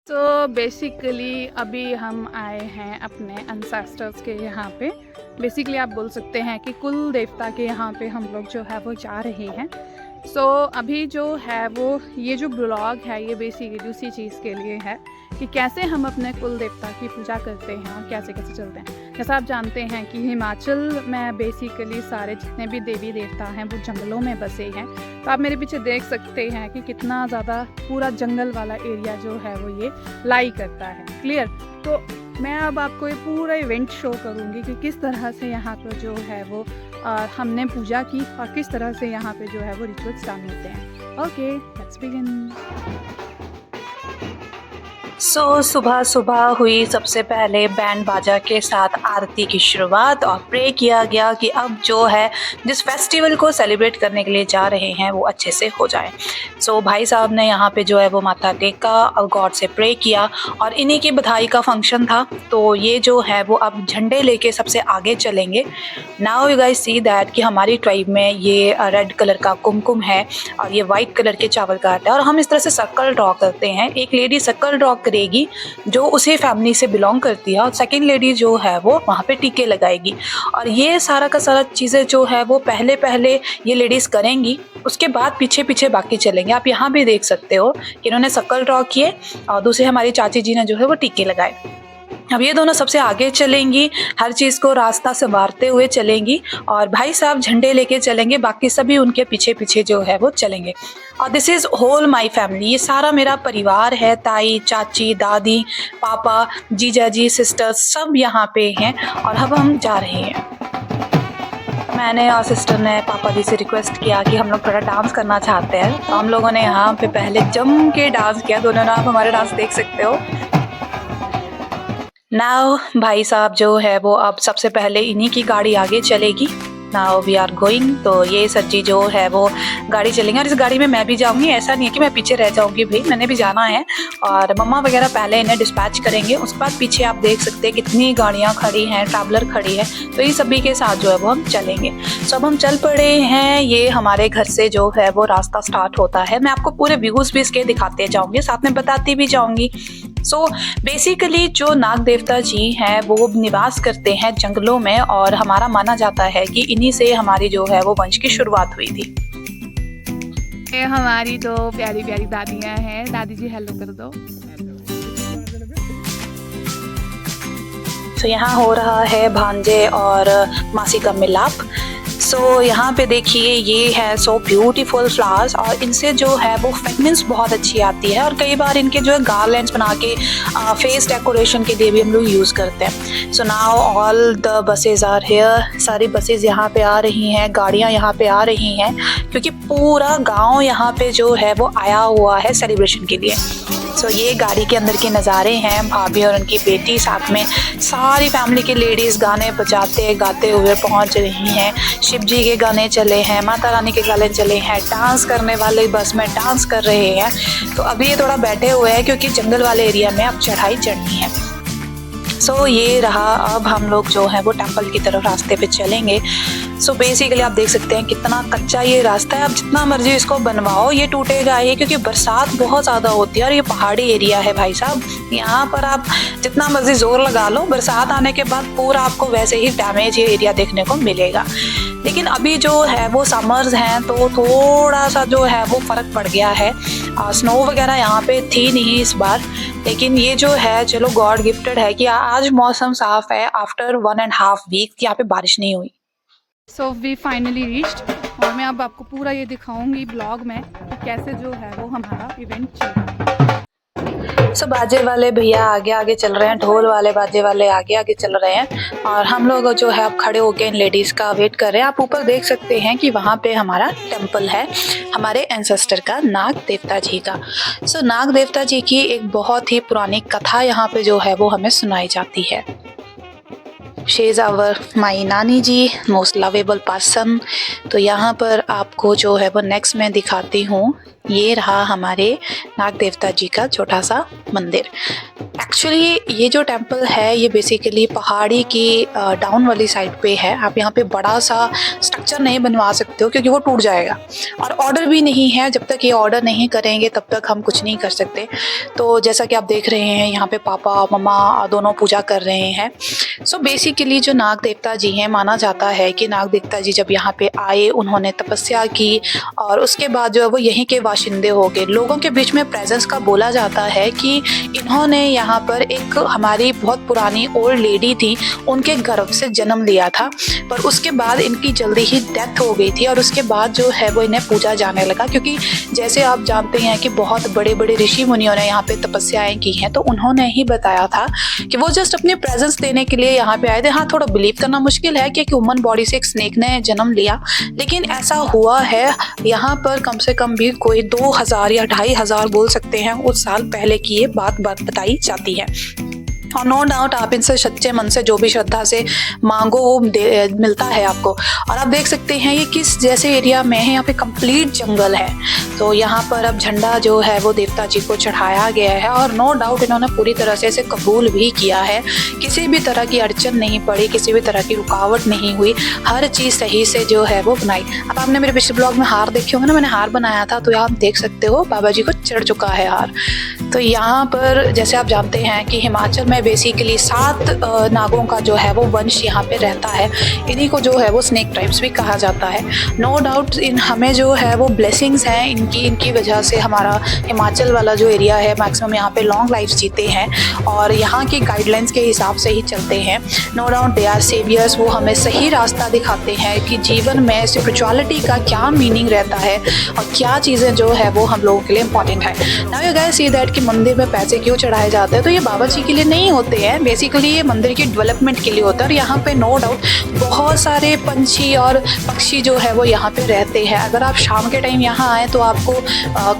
तो बेसिकली अभी हम आए हैं अपने एंसेस्टर्स के यहाँ पे। बेसिकली आप बोल सकते हैं कि कुल देवता के यहाँ पे हम लोग जो है वो जा रहे हैं। अभी जो है वो ये जो ब्लॉग है ये बेसिकली उसी चीज़ के लिए है कि कैसे हम अपने कुल देवता की पूजा करते हैं और कैसे कैसे चलते हैं। जैसा आप जानते हैं कि हिमाचल में बेसिकली सारे जितने भी देवी देवता हैं वो जंगलों में बसे हैं। तो आप मेरे पीछे देख सकते हैं कि कितना ज़्यादा पूरा जंगल वाला एरिया जो है वो ये लाई करता है। क्लियर? तो मैं अब आपको ये पूरा इवेंट शो करूँगी कि किस तरह से यहाँ पर जो है वो हमने पूजा की और किस तरह से यहाँ पे जो है वो रिचुअल्स डन होते हैं। Okay, let's begin. सुबह सुबह हुई सबसे पहले बैंड बाजा के साथ आरती की शुरुआत और प्रे किया गया कि अब जो है जिस फेस्टिवल को सेलिब्रेट करने के लिए जा रहे हैं वो अच्छे से हो जाए। भाई साहब ने यहाँ पे जो है वो माथा टेका और गॉड से प्रे किया और इन्हीं की बधाई का फंक्शन था। तो ये जो है वो अब झंडे लेके सबसे आगे चलेंगे। Now you guys see that कि हमारी ट्राइब में ये रेड कलर का कुमकुम है और ये वाइट कलर के चावल का आटा है और हम इस तरह से सर्कल ड्रॉ करते हैं। एक लेडी सर्कल ड्रॉ करेगी जो उसी फैमिली से बिलोंग करती है और सेकंड लेडी जो है वो वहाँ पे टीके लगाएगी और ये सारा का सारा चीज़ें जो है वो पहले ये लेडीज़ करेंगी, उसके बाद पीछे पीछे बाकी चलेंगे। आप यहाँ भी देख सकते हो कि इन्होंने सर्कल ड्रॉ किए और दूसरे हमारी चाची जी ने जो है वो टीके लगाए। अब ये दोनों सबसे आगे चलेंगी, हर चीज़ को रास्ता संवारते हुए चलेंगी और भाई साहब झंडे लेके चलेंगे, बाकी सभी उनके पीछे पीछे जो है वो चलेंगे। और this is whole my family, ये सारा मेरा परिवार है। ताई, चाची, दादी, पापा, जीजा जी, सिस्टर्स सब यहाँ पे हैं और अब हम जा रहे हैं। मैंने और सिस्टर ने पापा जी से रिक्वेस्ट किया कि हम लोग थोड़ा डांस करना चाहते हैं, तो हम लोगों ने यहाँ पे पहले जम के डांस किया। दोनों आप हमारे डांस देख सकते हो। नाउ भाई साहब जो है वो अब सबसे पहले इन्हीं की गाड़ी आगे चलेगी। Now we are going. तो ये सच्ची जो है वो गाड़ी चलेंगे और इस गाड़ी में मैं भी जाऊंगी। ऐसा नहीं है कि मैं पीछे रह जाऊंगी, भाई मैंने भी जाना है और मम्मा वगैरह पहले इन्हें डिस्पैच करेंगे। उसके बाद पीछे आप देख सकते हैं कितनी गाड़ियाँ खड़ी हैं, ट्रैवलर खड़ी है, तो ये सभी के साथ जो है वो हम चलेंगे। अब हम चल पड़े हैं। ये हमारे घर से जो है वो रास्ता स्टार्ट होता है। मैं आपको पूरे व्यूज़ भी इसके दिखाते जाऊंगी, साथ में बताती भी जाऊंगी। बेसिकली जो नाग देवता जी हैं वो निवास करते हैं जंगलों में और हमारा माना जाता है कि इन्हीं से हमारी जो है वो वंश की शुरुआत हुई थी। ये हमारी दो प्यारी प्यारी दादियाँ हैं। दादी जी हेलो कर दो। यहाँ हो रहा है भांजे और मासी का मिलाप। यहाँ पे देखिए ये है ब्यूटीफुल फ्लावर्स और इनसे जो है वो फ्रेगनेंस बहुत अच्छी आती है और कई बार इनके जो है गार्लैंड्स बना के फेस डेकोरेशन के लिए भी हम लोग यूज़ करते हैं। Now all the buses are here. सारी बसेज यहाँ पे आ रही हैं, गाड़ियाँ यहाँ पे आ रही हैं क्योंकि पूरा गांव यहाँ पे जो है वो आया हुआ है सेलिब्रेशन के लिए। ये गाड़ी के अंदर के नज़ारे हैं। भाभी और उनकी बेटी साथ में सारी फैमिली की लेडीज़ गाने बजाते गाते हुए पहुंच रही हैं। शिव जी के गाने चले हैं, माता रानी के गाने चले हैं, डांस करने वाले बस में डांस कर रहे हैं। तो अभी ये थोड़ा बैठे हुए हैं क्योंकि जंगल वाले एरिया में अब चढ़ाई चढ़नी है। ये रहा, अब हम लोग जो है वो टेम्पल की तरफ रास्ते पे चलेंगे। बेसिकली आप देख सकते हैं कितना कच्चा ये रास्ता है। आप जितना मर्जी इसको बनवाओ ये टूटेगा ही क्योंकि बरसात बहुत ज़्यादा होती है और ये पहाड़ी एरिया है भाई साहब। यहाँ पर आप जितना मर्जी जोर लगा लो, बरसात आने के बाद पूरा आपको वैसे ही डैमेज ये एरिया देखने को मिलेगा। लेकिन अभी जो है वो समर्स हैं तो थोड़ा सा जो है वो फ़र्क पड़ गया है। स्नो वगैरह यहाँ पे थी नहीं इस बार, लेकिन ये जो है चलो गॉड गिफ्टेड है कि आज मौसम साफ है। आफ्टर 1.5 वीक यहाँ पे बारिश नहीं हुई। वी फाइनली रीच्ड और मैं अब आपको पूरा ये दिखाऊंगी ब्लॉग में कि कैसे जो है वो हमारा इवेंट चल रहा है। बाजे वाले भैया आगे आगे चल रहे हैं, ढोल वाले बाजे वाले आगे आगे चल रहे हैं और हम लोग जो है अब खड़े होके इन लेडीज़ का वेट कर रहे हैं। आप ऊपर देख सकते हैं कि वहाँ पे हमारा टेम्पल है हमारे एंसेस्टर का, नाग देवता जी का। नाग देवता जी की एक बहुत ही पुरानी कथा यहाँ पे जो है वो हमें सुनाई जाती है। शी इज़ आवर माई नानी जी, मोस्ट लवेबल पर्सन। तो यहाँ पर आपको जो है वो नेक्स्ट में दिखाती हूँ ये रहा हमारे नाग देवता जी का छोटा सा मंदिर। एक्चुअली ये जो टेम्पल है ये बेसिकली पहाड़ी की डाउन वाली साइड पे है। आप यहाँ पे बड़ा सा स्ट्रक्चर नहीं बनवा सकते हो क्योंकि वो टूट जाएगा, और ऑर्डर भी नहीं है। जब तक ये ऑर्डर नहीं करेंगे तब तक हम कुछ नहीं कर सकते। तो जैसा कि आप देख रहे हैं यहाँ पे पापा मम्मा दोनों पूजा कर रहे हैं। सो बेसिकली जो नाग देवता जी हैं, माना जाता है कि नाग देवता जी जब यहाँ पे आए उन्होंने तपस्या की और उसके बाद जो है वो यहीं के बाशिंदे हो गए। लोगों के बीच में प्रेजेंस का बोला जाता है कि इन्होंने यहाँ पर एक हमारी बहुत पुरानी ओल्ड लेडी थी, उनके गर्भ से जन्म लिया था, पर उसके बाद इनकी जल्दी ही डेथ हो गई थी और उसके बाद जो है वो इन्हें पूजा जाने लगा। क्योंकि जैसे आप जानते हैं कि बहुत बड़े बड़े ऋषि मुनियों ने यहाँ पे तपस्याएं की हैं, तो उन्होंने ही बताया था कि वो जस्ट अपनी प्रेजेंस देने के लिए यहाँ पे आए थे। हाँ, थोड़ा बिलीव करना मुश्किल है कि ह्यूमन बॉडी से एक स्नेक ने जन्म लिया, लेकिन ऐसा हुआ है। यहाँ पर कम से कम भी कोई 2000 या 2500 बोल सकते हैं उस साल पहले की ये बात बताई जाती है। और नो डाउट आप इनसे सच्चे मन से जो भी श्रद्धा से मांगो वो मिलता है आपको। और आप देख सकते हैं ये किस जैसे एरिया में है, यहाँ पे कंप्लीट जंगल है। तो यहाँ पर अब झंडा जो है वो देवता जी को चढ़ाया गया है और नो डाउट इन्होंने पूरी तरह से इसे कबूल भी किया है। किसी भी तरह की अड़चन नहीं पड़ी, किसी भी तरह की रुकावट नहीं हुई, हर चीज़ सही से जो है वो बनाई। अब आपने मेरे पिछले ब्लॉग में हार देखे होंगे ना, मैंने हार बनाया था, तो आप देख सकते हो बाबा जी को चढ़ चुका है हार। तो यहाँ पर जैसे आप जानते हैं कि हिमाचल में बेसिकली 7 नागों का जो है वो वंश यहाँ पे रहता है। इन्हीं को जो है वो स्नेक ट्राइब्स भी कहा जाता है। नो डाउट इन हमें जो है वो ब्लेसिंग्स हैं इनकी वजह से हमारा हिमाचल वाला जो एरिया है मैक्सिमम यहाँ पे लॉन्ग लाइफ जीते हैं और यहाँ की गाइडलाइंस के हिसाब से ही चलते हैं। No doubt they are saviours, वो हमें सही रास्ता दिखाते हैं कि जीवन में स्पिरिचुअलिटी का क्या मीनिंग रहता है और क्या चीज़ें जो है वो हम लोगों के लिए इंपॉर्टेंट है। Now you guys see that कि मंदिर में पैसे क्यों चढ़ाए जाते हैं, तो ये बाबा जी के लिए नहीं होते हैं, बेसिकली ये मंदिर की डेवलपमेंट के लिए होता है। और यहाँ पे नो डाउट बहुत सारे पंछी और पक्षी जो है वो यहाँ पे रहते हैं। अगर आप शाम के टाइम यहाँ आए तो आपको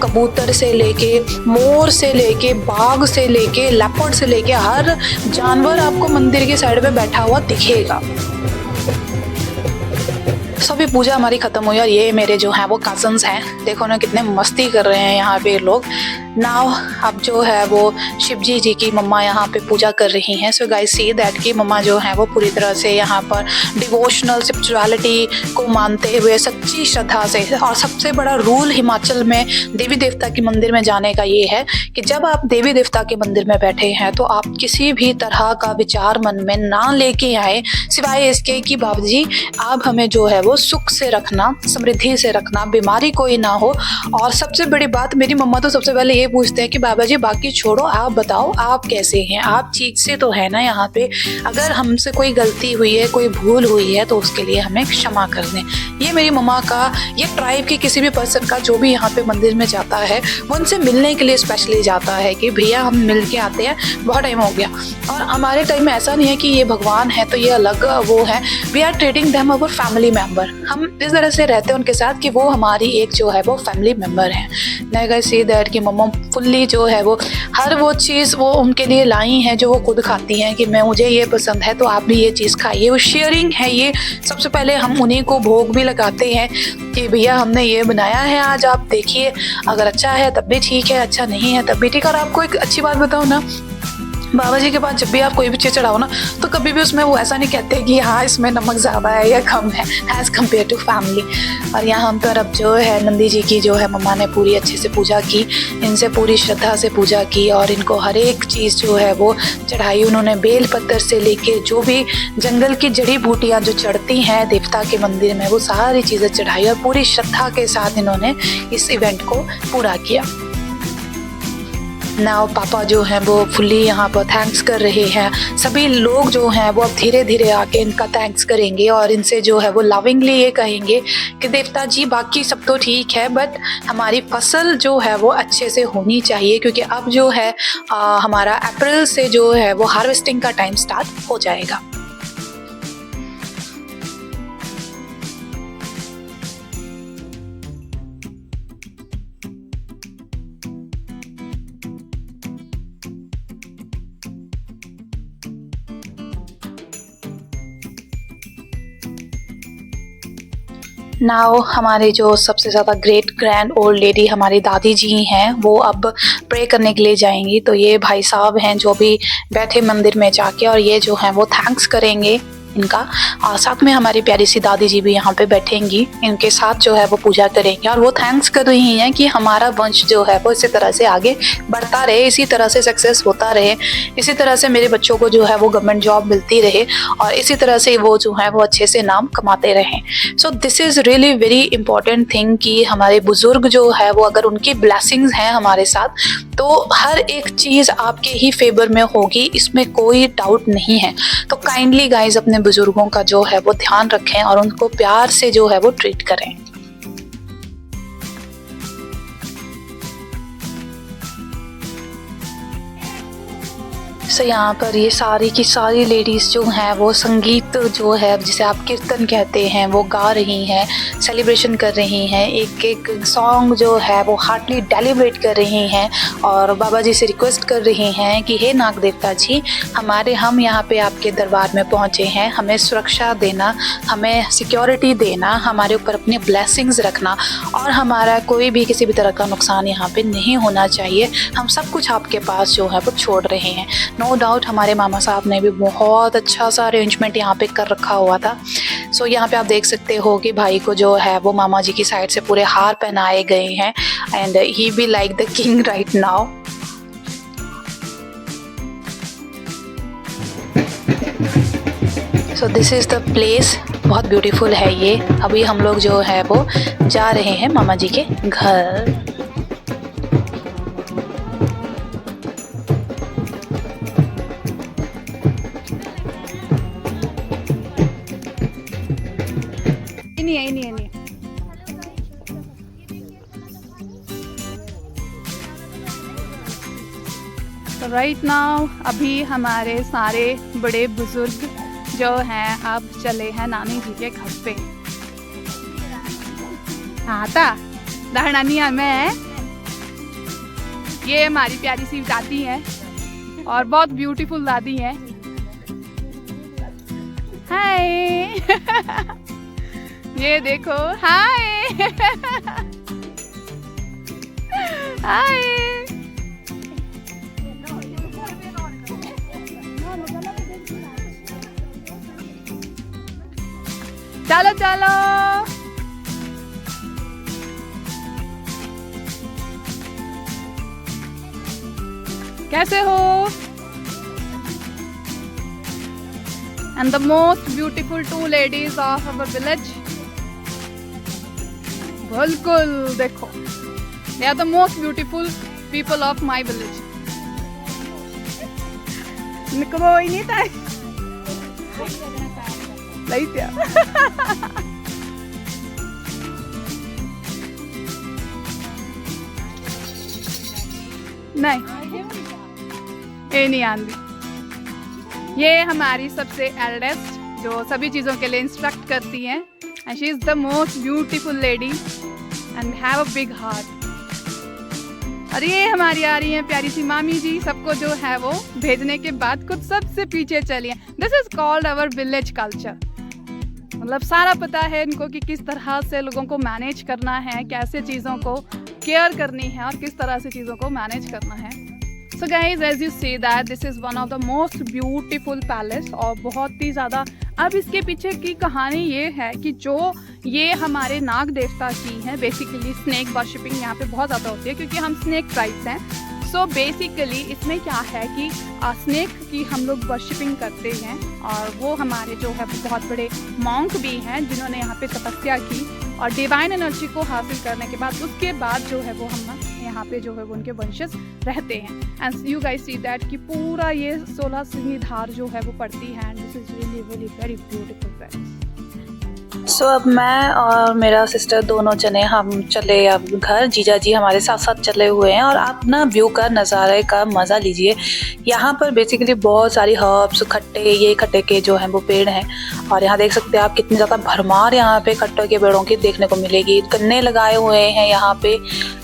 कबूतर से लेके, मोर से लेके, बाघ से लेके, लेपर्ड से लेके हर जानवर आपको मंदिर के साइड में बैठा हुआ दिखेगा। सभी पूजा हमारी खत्म हुई और ये मेरे जो हैं वो कजन्स हैं, देखो ना कितने मस्ती कर रहे हैं यहाँ पे लोग। नाउ अब जो है वो शिवजी जी की मम्मा यहाँ पे पूजा कर रही हैं। सो गाइस सी दैट की मम्मा जो है वो पूरी तरह से यहाँ पर डिवोशनल स्पिरिचुअलिटी को मानते हुए सच्ची श्रद्धा से। और सबसे बड़ा रूल हिमाचल में देवी देवता के मंदिर में जाने का ये है कि जब आप देवी देवता के मंदिर में बैठे हैं तो आप किसी भी तरह का विचार मन में ना लेके आए, सिवाय इसके कि बाबा जी आप हमें जो है वो सुख से रखना, समृद्धि से रखना, बीमारी कोई ना हो। और सबसे बड़ी बात, मेरी मम्मा तो सबसे पहले ये पूछते हैं कि बाबा जी बाकी छोड़ो, आप बताओ आप कैसे हैं, आप ठीक से तो है ना यहाँ पे, अगर हमसे कोई गलती हुई है, कोई भूल हुई है तो उसके लिए हमें क्षमा कर दें। ये मेरी मम्मा का, ये ट्राइब के किसी भी पर्सन का जो भी यहाँ पे मंदिर में जाता है वो उनसे मिलने के लिए स्पेशली जाता है कि भैया हम मिल के आते हैं, बहुत टाइम हो गया। और हमारे टाइम में ऐसा नहीं है कि ये भगवान है तो ये अलग वो है, we are treating them our family member. हम इस तरह से रहते हैं उनके साथ कि वो हमारी एक जो है वो फैमिली मेम्बर है। मैं गाइस सी दैट कि मम्मा फुल्ली जो है वो हर वो चीज़ वो उनके लिए लाई हैं जो वो खुद खाती हैं कि मैं मुझे ये पसंद है तो आप भी ये चीज़ खाइए। वो शेयरिंग है ये। सबसे पहले हम उन्हीं को भोग भी लगाते हैं कि भैया हमने ये बनाया है आज, आप देखिए, अगर अच्छा है तब भी ठीक है, अच्छा नहीं है तब भी ठीक है। और आपको एक अच्छी बात बताऊँ ना, बाबा जी के पास जब भी आप कोई भी चीज़ चढ़ाओ ना तो कभी भी उसमें वो ऐसा नहीं कहते कि हाँ इसमें नमक ज़्यादा है या कम है एज़ कम्पेयर टू फैमिली। और यहाँ पर अब जो है नंदी जी की जो है मम्मा ने पूरी अच्छे से पूजा की, इनसे पूरी श्रद्धा से पूजा की और इनको हर एक चीज़ जो है वो चढ़ाई। उन्होंने बेल पत्थर से लेके जो भी जंगल की जड़ी बूटियाँ जो चढ़ती हैं देवता के मंदिर में वो सारी चीज़ें चढ़ाई और पूरी श्रद्धा के साथ इन्होंने इस इवेंट को पूरा किया। नाउ पापा जो हैं वो फुल्ली यहाँ पर थैंक्स कर रहे हैं। सभी लोग जो हैं वो अब धीरे धीरे आके इनका थैंक्स करेंगे और इनसे जो है वो लविंगली ये कहेंगे कि देवता जी बाकी सब तो ठीक है बट हमारी फसल जो है वो अच्छे से होनी चाहिए, क्योंकि अब जो है हमारा अप्रैल से जो है वो हार्वेस्टिंग का टाइम स्टार्ट हो जाएगा। नाउ हमारे जो सबसे ज़्यादा ग्रेट ग्रैंड ओल्ड लेडी हमारी दादी जी हैं, वो अब प्रे करने के लिए जाएंगी। तो ये भाई साहब हैं जो भी बैठे मंदिर में जाके, और ये जो हैं वो थैंक्स करेंगे इनका, और साथ में हमारी प्यारी सी दादी जी भी यहाँ पे बैठेंगी, इनके साथ जो है वो पूजा करेंगे। और वो थैंक्स कर रही हैं कि हमारा वंश जो है वो इसी तरह से आगे बढ़ता रहे, इसी तरह से सक्सेस होता रहे, इसी तरह से मेरे बच्चों को जो है वो गवर्नमेंट जॉब मिलती रहे, और इसी तरह से वो जो है वो अच्छे से नाम कमाते रहें। So this is really very important thing कि हमारे बुज़ुर्ग जो है वो अगर उनकी ब्लेसिंग्स हैं हमारे साथ, तो हर एक चीज़ आपके ही फेवर में होगी, इसमें कोई डाउट नहीं है। तो काइंडली गाइज अपने बुजुर्गों का जो है वो ध्यान रखें और उनको प्यार से जो है वो ट्रीट करें। सो यहाँ पर ये सारी की सारी लेडीज़ जो हैं वो संगीत जो है जिसे आप कीर्तन कहते हैं वो गा रही हैं, सेलिब्रेशन कर रही हैं, एक एक सॉन्ग जो है वो हार्टली डेलिब्रेट कर रही हैं, और बाबा जी से रिक्वेस्ट कर रही हैं कि हे नाग देवता जी, हम यहाँ पे आपके दरबार में पहुँचे हैं, हमें सुरक्षा देना, हमें सिक्योरिटी देना, हमारे ऊपर अपनी ब्लेसिंग्स रखना, और हमारा कोई भी किसी भी तरह का नुकसान यहाँ पे नहीं होना चाहिए। हम सब कुछ आपके पास जो है वो छोड़ रहे हैं। नो डाउट हमारे मामा साहब ने भी बहुत अच्छा सा अरेंजमेंट यहाँ पे कर रखा हुआ था। सो यहाँ पे आप देख सकते हो कि भाई को जो है वो मामा जी की साइड से पूरे हार पहनाए गए हैं, and he be like the king right now. So this is the place, बहुत ब्यूटीफुल है ये। अभी हम लोग जो है वो जा रहे हैं मामा जी के घर। नहीं। तो राइट नाउ अभी हमारे सारे बड़े बुजुर्ग जो हैं अब चले हैं नानी जी के घर पे। आता दाहनानी मैं, ये हमारी प्यारी सी दादी है और बहुत ब्यूटीफुल दादी है। हाय ये देखो, हाय हाय। चलो चलो, कैसे हो? And the most beautiful two ladies of our village. बिल्कुल देखो, they are the most beautiful people of my village. निकलो ही नहीं था, नहीं था। नहीं, ये नहीं आंदी। ये हमारी सबसे एल्डेस्ट जो सभी चीज़ों के लिए इंस्ट्रक्ट करती हैं, and she is the most beautiful lady and have a big heart। और ये हमारी आ रही हैं प्यारी सी मामी जी, सबको जो है वो भेजने के बाद कुछ सबसे पीछे चलिए। This is called our village culture. मतलब सारा पता है इनको कि किस तरह से लोगों को मैनेज करना है, कैसे चीज़ों को केयर करनी है और किस तरह से चीज़ों को मैनेज करना है। So guys, as you see that this is one of the most beautiful palace, और बहुत ही ज़्यादा। अब इसके पीछे की कहानी ये है कि जो ये हमारे नाग देवता की हैं, बेसिकली स्नेक वर्शिपिंग यहाँ पे बहुत ज़्यादा होती है क्योंकि हम स्नेक ट्राइब्स हैं। सो बेसिकली इसमें क्या है कि स्नेक की हम लोग वर्शिपिंग करते हैं, और वो हमारे जो है बहुत बड़े मॉन्क भी हैं जिन्होंने यहाँ पे तपस्या की, और डिवाइन एनर्जी को हासिल करने के बाद उसके बाद जो है वो हम यहाँ पे जो है वो उनके वंशज रहते हैं। And you guys see that कि पूरा ये 16 सिंगी धार जो है वो पड़ती है, and this is really really very beautiful place. So अब मैं और मेरा सिस्टर दोनों जने हम चले अब घर। जीजा जी हमारे साथ साथ चले हुए हैं, और आप ना व्यू का नज़ारे का मज़ा लीजिए। यहाँ पर बेसिकली बहुत सारी हर्ब्स, खट्टे के जो हैं वो पेड़ हैं, और यहाँ देख सकते हैं आप कितनी ज़्यादा भरमार यहाँ पे खट्टे के पेड़ों की देखने को मिलेगी। गन्ने लगाए हुए हैं यहाँ पे।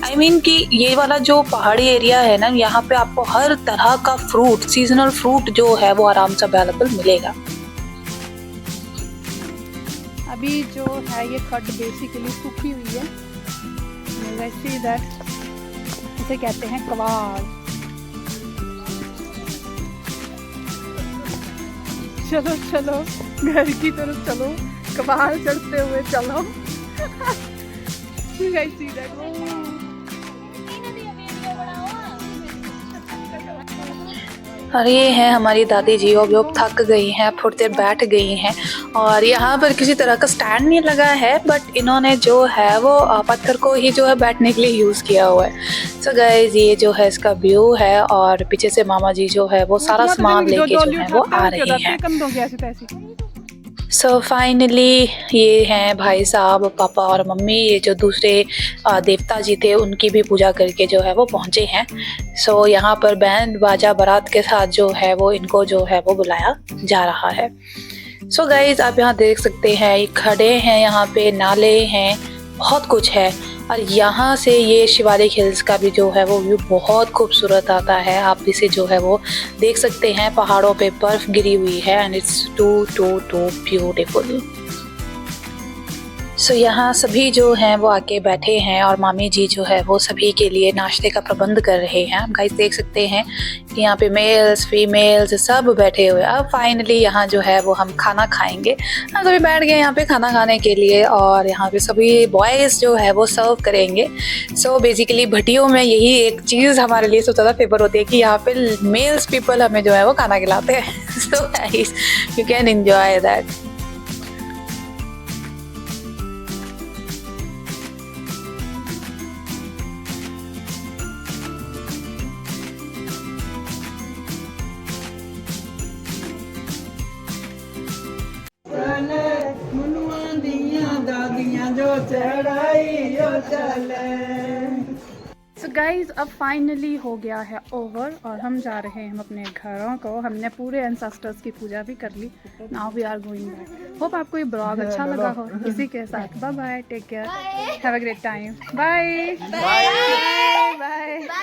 आई मीन कि ये वाला जो पहाड़ी एरिया है ना, यहाँ पे आपको हर तरह का फ्रूट, सीजनल फ्रूट जो है वो आराम से अवेलेबल मिलेगा। अभी जो है ये खट बेसिकली सूखी हुई है। Let's see that. इसे कहते हैं कवाल। चलो चलो घर की तरफ चलो, कवाल चढ़ते हुए चलो। You guys see that? और ये है हमारी दादी जी, वो भी थक गई हैं, फुर्ते बैठ गई हैं। और यहाँ पर किसी तरह का स्टैंड नहीं लगा है, बट इन्होंने जो है वो पत्थर को ही जो है बैठने के लिए यूज़ किया हुआ है। सो गाइस ये जो है इसका व्यू है, और पीछे से मामा जी जो है वो सारा सामान लेके जो है वो आ रहे हैं। सो फाइनली ये हैं भाई साहब, पापा और मम्मी, ये जो दूसरे देवता जी थे उनकी भी पूजा करके जो है वो पहुँचे हैं। सो यहाँ पर बैंड बाजा बारात के साथ जो है वो इनको जो है वो बुलाया जा रहा है। सो गाइज आप यहाँ देख सकते हैं, खड़े हैं, यहाँ पे नाले हैं, बहुत कुछ है। और यहाँ से ये शिवालिक हिल्स का भी जो है वो व्यू बहुत खूबसूरत आता है। आप इसे जो है वो देख सकते हैं, पहाड़ों पे बर्फ़ गिरी हुई है एंड इट्स टू ब्यूटीफुल। सो यहाँ सभी जो हैं वो आके बैठे हैं, और मामी जी जो है वो सभी के लिए नाश्ते का प्रबंध कर रहे हैं। आप गाइस देख सकते हैं कि यहाँ पे मेल्स फीमेल्स सब बैठे हुए। अब फाइनली यहाँ जो है वो हम खाना खाएंगे। हम सभी बैठ गए यहाँ पे खाना खाने के लिए, और यहाँ पे सभी बॉयज़ जो है वो सर्व करेंगे। सो बेसिकली भट्टियों में यही एक चीज़ हमारे लिए सबसे ज़्यादा फेवर होती है कि यहाँ पे मेल्स पीपल हमें जो है वो खाना खिलाते हैं। So guys you can enjoy that. So guys अब फाइनली हो गया है ओवर, और हम जा रहे हैं हम अपने घरों को। हमने पूरे एंसेस्टर्स की पूजा भी कर ली। Now we are going back. Hope आपको ये ब्लॉग अच्छा लगा हो। इसी के साथ bye bye, take care, have a great time, bye bye bye.